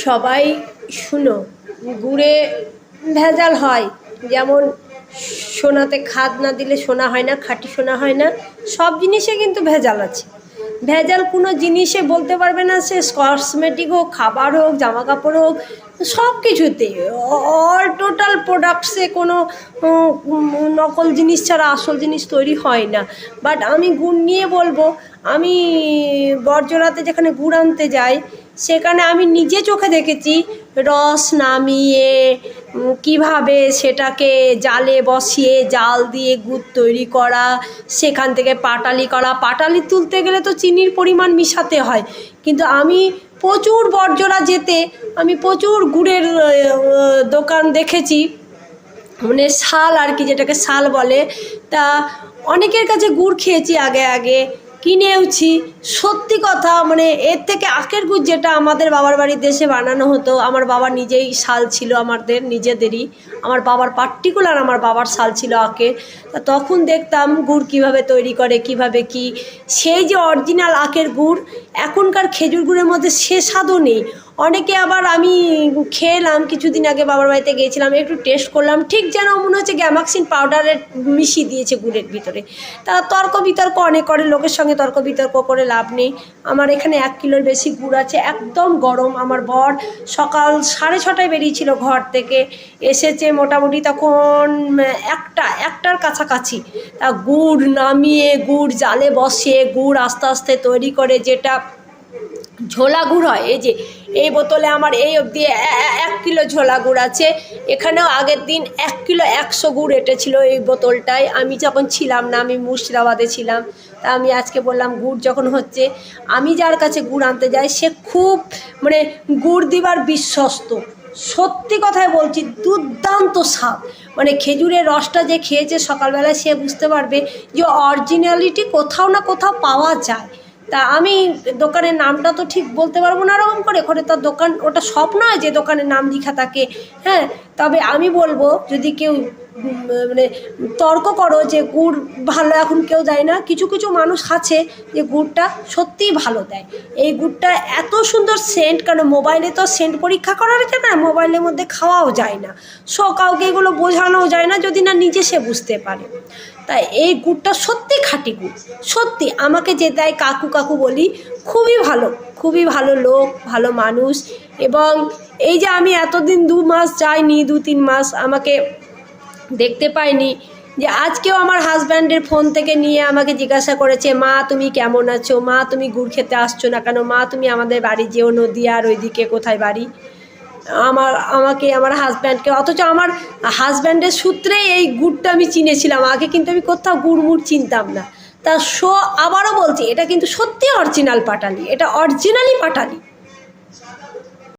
সবাই শুনো, গুড়ে ভেজাল হয়। যেমন সোনাতে খাদ না দিলে সোনা হয় না, খাঁটি সোনা হয় না। সব জিনিসে কিন্তু ভেজাল আছে। ভেজাল কোনো জিনিসে বলতে পারবে না, সে কসমেটিক হোক, খাবার হোক, জামা কাপড় হোক, সব কিছুতে অল টোটাল প্রোডাক্টসে কোনো নকল জিনিস ছাড়া আসল জিনিস তৈরি হয় না। বাট আমি গুড় নিয়ে বলবো, আমি বড়জোড়াতে যেখানে গুড় আনতে যাই, সেখানে আমি নিজে চোখে দেখেছি রস নামিয়ে কিভাবে সেটাকে জালে বসিয়ে জাল দিয়ে গুড় তৈরি করা, সেখান থেকে পাটালি করা। পাটালি তুলতে গেলে তো চিনির পরিমাণ মিশাতে হয়, কিন্তু আমি প্রচুর বড়জোড়া যেতে আমি প্রচুর গুড়ের দোকান দেখেছি, মানে শাল আর কি, যেটাকে শাল বলে। তা অনেকের কাছে গুড় খেয়েছি, আগে কিনেওছি। সত্যি কথা, মানে এর থেকে আখের গুড় যেটা আমাদের বাবার বাড়ির দেশে বানানো হতো, আমার বাবা নিজেই শাল ছিল, আমাদের নিজেদেরই, আমার বাবার পার্টিকুলার আমার বাবার শাল ছিল আখের। তা তখন দেখতাম গুড় কিভাবে তৈরি করে, কিভাবে কি, সেই যে অরিজিনাল আখের গুড়, এখনকার খেজুর গুড়ের মধ্যে সে স্বাদও নেই। অনেকে আবার, আমি খেলাম কিছুদিন আগে, বাবার বাড়িতে গিয়েছিলাম, একটু টেস্ট করলাম, ঠিক যেন মনে হচ্ছে গ্যামাক্সিন পাউডারের মিশিয়ে দিয়েছে গুড়ের ভিতরে। তা তর্ক বিতর্ক অনেক করে, লোকের সঙ্গে তর্ক বিতর্ক করে লাভ নেই। আমার এখানে 1 কিলোর বেশি গুড় আছে, একদম গরম। আমার বর সকাল 6:30টায় বেরিয়েছিল ঘর থেকে, এসেছে মোটামুটি তখন একটার কাছাকাছি। তা গুড় নামিয়ে, গুড় জালে বসিয়ে, গুড় আস্তে আস্তে তৈরি করে, যেটা ঝোলা গুড় হয়। এই যে এই বোতলে আমার এই অবধি 1 কিলো ঝোলা গুড় আছে। এখানেও আগের দিন 1 কিলো 100 গুড় এঁটেছিল এই বোতলটায়। আমি যখন ছিলাম না, আমি মুর্শিদাবাদে ছিলাম। তা আমি আজকে বললাম, গুড় যখন হচ্ছে, আমি যার কাছে গুড় আনতে যাই সে খুব মানে গুড় দিবার বিশ্বস্ত। সত্যি কথাই বলছি, দুর্দান্ত স্বাদ। মানে খেজুরের রসটা যে খেয়েছে সকালবেলায়, সে বুঝতে পারবে যে অরিজিনালিটি কোথাও না কোথাও পাওয়া যায়। তা আমি দোকানের নামটা তো ঠিক বলতে পারবো না এরকম করে, তার দোকান ওটা সব নয় যে দোকানের নাম লেখা থাকে। হ্যাঁ, তবে আমি বলবো, যদি কেউ মানে তর্ক করো যে গুড় ভালো এখন কেউ দেয় না, কিছু কিছু মানুষ আছে যে গুড়টা সত্যিই ভালো দেয়। এই গুড়টা এত সুন্দর সেন্ট, কারণ মোবাইলে তো সেন্ট পরীক্ষা করা যায় না, মোবাইলের মধ্যে খাওয়াও যায় না, কাউকে এগুলো বোঝানোও যায় না যদি না নিজে সে বুঝতে পারে। তাই এই গুড়টা সত্যি খাঁটি গুড়, সত্যি। আমাকে যে দেয় কাকু বলি, খুবই ভালো লোক, ভালো মানুষ। এবং এই যে আমি এতদিন 2 মাস যাইনি, 2-3 মাস আমাকে দেখতে পাইনি, যে আজকেও আমার হাজব্যান্ডের ফোন থেকে নিয়ে আমাকে জিজ্ঞাসা করেছে, মা তুমি কেমন আছো, মা তুমি গুড় খেতে আসছো না কেন, মা তুমি আমাদের বাড়ি যেও, নদীয়ার ওইদিকে কোথায় বাড়ি। আমাকে আমার হাজব্যান্ডকে, অথচ আমার হাজব্যান্ডের সূত্রে এই গুড়টা আমি চিনেছিলাম আগে, কিন্তু আমি কোথাও গুড় চিনতাম না। তা আবারও বলছি, এটা কিন্তু সত্যি অরিজিনাল পাটালি, এটা অরিজিনালি পাটালি।